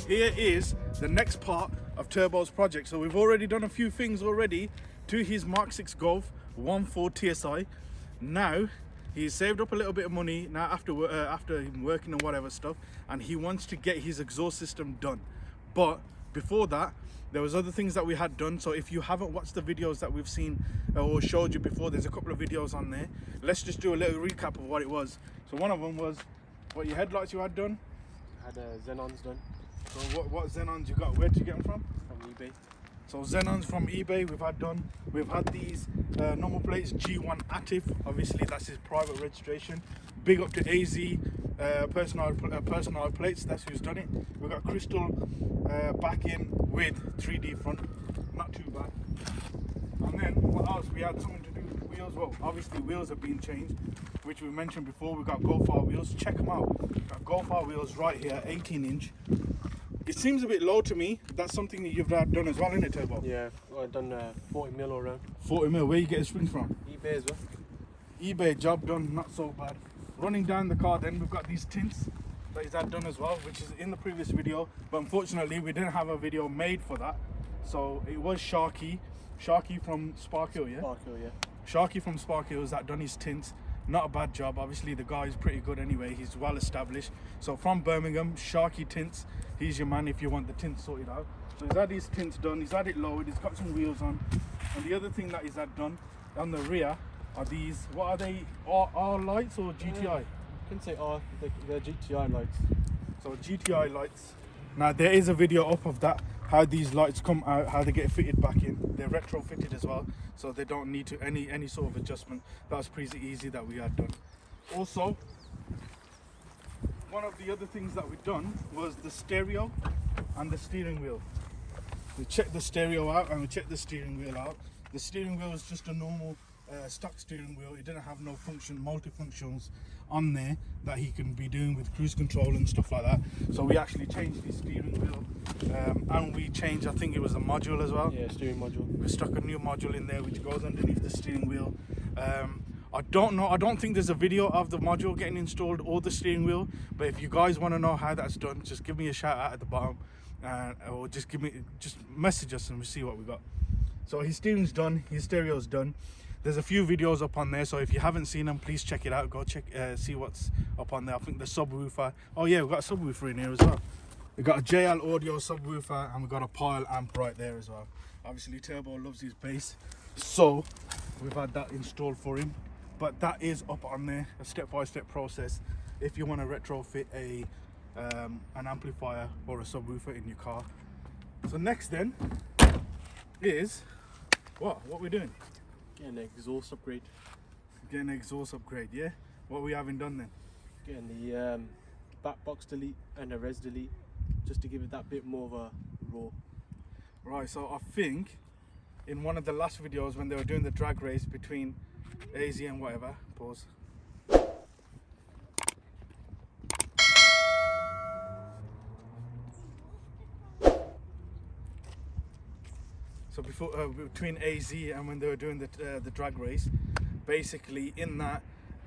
here is the next part of Turbo's project. So we've already done a few things already to his Mark 6 Golf 1.4 TSI. Now he's saved up a little bit of money now after him working and whatever stuff, and he wants to get his exhaust system done. But before that, there was other things that we had done. So if you haven't watched the videos that we've seen or showed you before, there's a couple of videos on there. Let's just do a little recap of what it was. So one of them was what your headlights you had done. Had Xenons done. So what Xenons you got? Where did you get them from? From eBay. So Xenons from eBay we've had done. We've had these number plates, G1 Atif. Obviously that's his private registration. Big up to AZ personal plates. That's who's done it. We've got crystal backing with 3D front. Not too bad. And then what else? We had something to do with wheels. Well, obviously wheels have been changed, which we mentioned before. We've got Go-Far wheels. Check them out. We've got Go-Far wheels right here, 18-inch. It seems a bit low to me. That's something that you've done as well, isn't it, Turbo? Yeah, I've done 40 mil all around. 40 mil. Where you get the springs from? eBay as well. eBay, job done, not so bad. Running down the car then, we've got these tints that he's had done as well, which is in the previous video, but unfortunately we didn't have a video made for that. So it was Sharky from Sparkhill, yeah? Sparkhill, yeah. Sharky from Sparkhill that done his tints. Not a bad job. Obviously the guy is pretty good anyway. He's well established. So from Birmingham, Sharky Tints, he's your man if you want the tints sorted out. So he's had his tints done, he's had it lowered, he's got some wheels on. And the other thing that he's had done on the rear are these, what are they, R lights or GTI? I can say R, they're GTI lights. So GTI lights. Now there is a video up of that, how these lights come out, how they get fitted back in. They're retrofitted as well, so they don't need to any sort of adjustment. That was pretty easy that we had done. Also, one of the other things that we've done was the stereo and the steering wheel. We checked the stereo out and we checked the steering wheel out. The steering wheel is just a normal stock steering wheel. It didn't have no multi-functions on there that he can be doing with cruise control and stuff like that. So we actually changed the steering wheel and we changed, I think it was the module as well. Yeah, steering module. We stuck a new module in there which goes underneath the steering wheel. I don't think there's a video of the module getting installed or the steering wheel, but if you guys want to know how that's done, just give me a shout out at the bottom or just message us and we'll see what we got. So his steering's done, his stereo's done. There's a few videos up on there, so if you haven't seen them, please check it out. Go check, see what's up on there. I think the subwoofer. Oh yeah, we've got a subwoofer in here as well. We've got a JL audio subwoofer and we've got a pile amp right there as well. Obviously Turbo loves his bass, so we've had that installed for him. But that is up on there, a step-by-step process if you want to retrofit an amplifier or a subwoofer in your car. So next then is what we're doing. Getting an exhaust upgrade. Getting an exhaust upgrade, yeah? What we haven't done then? Getting the back box delete and a res delete, just to give it that bit more of a raw. Right, so I think in one of the last videos when they were doing the drag race between AZ and whatever, pause. So before between AZ and when they were doing the drag race, basically in that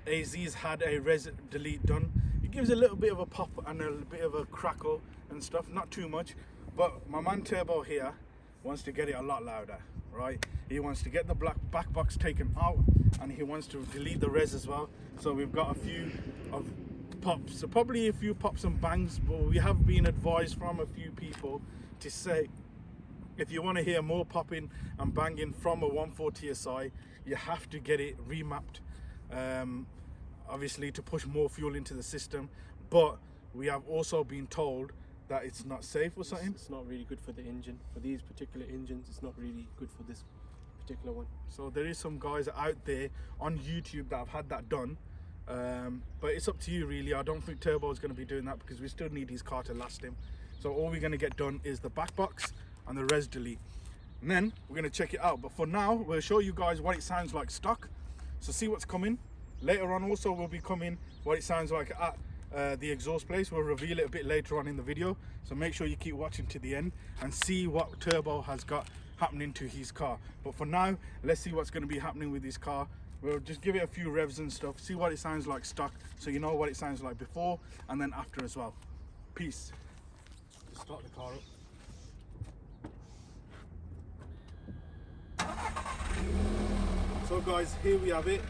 AZ's had a res delete done. It gives a little bit of a pop and a bit of a crackle and stuff, not too much. But my man Turbo here wants to get it a lot louder, right? He wants to get the back box taken out and he wants to delete the res as well. So we've got a few of pops, so probably a few pops and bangs, but we have been advised from a few people to say, if you want to hear more popping and banging from a 1.4 TSI, you have to get it remapped, obviously to push more fuel into the system. But we have also been told that it's not safe or something. It's not really good for the engine. For these particular engines, it's not really good for this particular one. So there is some guys out there on YouTube that have had that done. But it's up to you really. I don't think Turbo is going to be doing that because we still need his car to last him. So all we're going to get done is the back box and the res delete, and then we're going to check it out. But for now we'll show you guys what it sounds like stock, so see what's coming. Later on also will be coming what it sounds like at the exhaust place. We'll reveal it a bit later on in the video, so make sure you keep watching to the end and see what Turbo has got happening to his car. But for now, let's see what's going to be happening with his car. We'll just give it a few revs and stuff, see what it sounds like stock, so you know what it sounds like before and then after as well. Peace. start the car up. So guys, here we have it.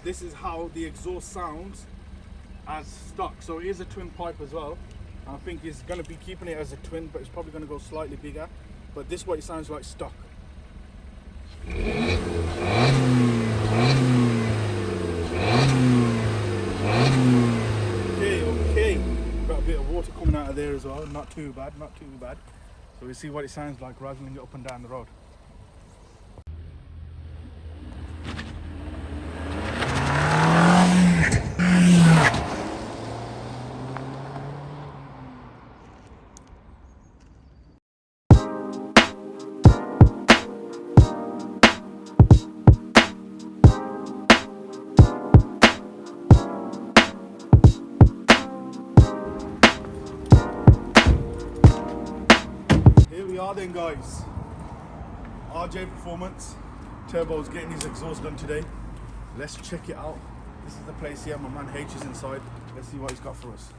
This is how the exhaust sounds as stock. So it is a twin pipe as well. I think he's going to be keeping it as a twin, but it's probably going to go slightly bigger. But this is what it sounds like stock. Okay. Got a bit of water coming out of there as well. Not too bad. So we see what it sounds like rattling it up and down the road. Here we are then guys, RJ Performance, Turbo's getting his exhaust done today. Let's check it out. This is the place here, my man H is inside. Let's see what he's got for us.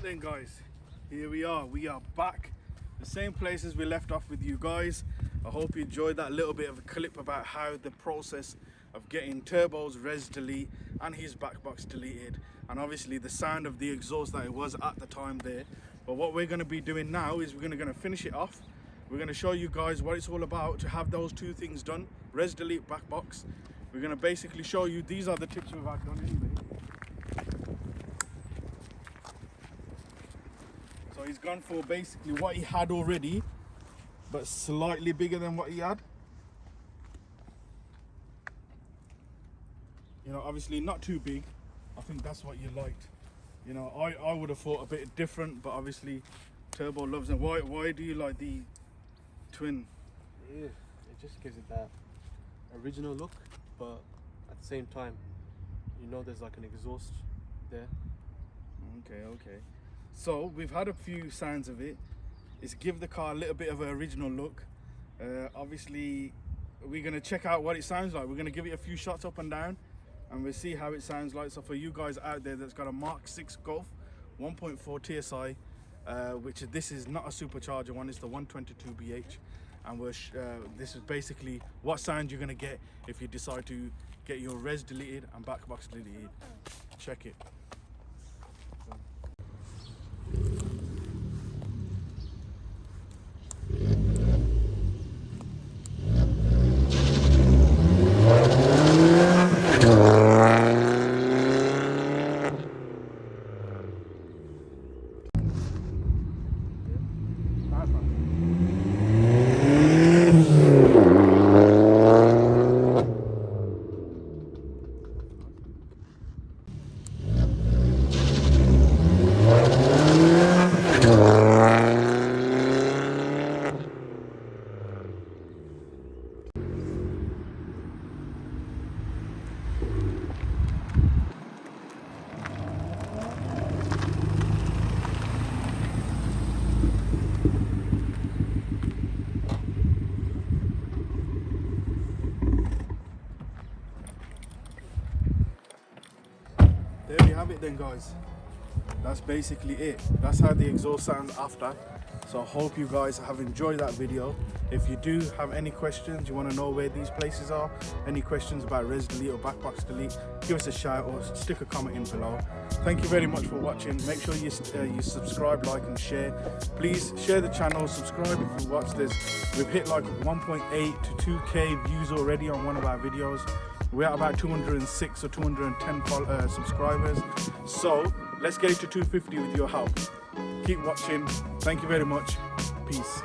Then guys, here we are back the same place as we left off with you guys. I hope you enjoyed that little bit of a clip about how the process of getting Turbo's res delete and his back box deleted, and obviously the sound of the exhaust that it was at the time there. But what we're going to be doing now is we're going to finish it off. We're going to show you guys what it's all about to have those two things done, res delete, back box. we're gonna basically show you, these are the tips we've had done anyway. So he's gone for basically what he had already, but slightly bigger than what he had. You know, obviously not too big. I think that's what you liked. You know, I would have thought a bit different, but obviously Turbo loves it. Why do you like the twin? Yeah, it just gives it that original look, but at the same time, you know, there's like an exhaust there. Okay. So we've had a few sounds of it. It's give the car a little bit of an original look. Obviously, we're gonna check out what it sounds like. We're gonna give it a few shots up and down, and we'll see how it sounds like. So for you guys out there that's got a Mark 6 Golf 1.4 TSI, which this is not a supercharger one, it's the 122 BH, and this is basically what sound you're gonna get if you decide to get your res deleted and back box deleted. Check it. There we have it then, guys. That's basically it. That's how the exhaust sounds after. So I hope you guys have enjoyed that video. If you do have any questions, you want to know where these places are, any questions about res delete or backbox delete, give us a shout or stick a comment in below. Thank you very much for watching. Make sure you subscribe, like and share. Please share the channel, subscribe if you watch this. We've hit like 1.8 to 2k views already on one of our videos. We're at about 206 or 210 subscribers. So let's get it to 250 with your help. Keep watching. Thank you very much. Peace.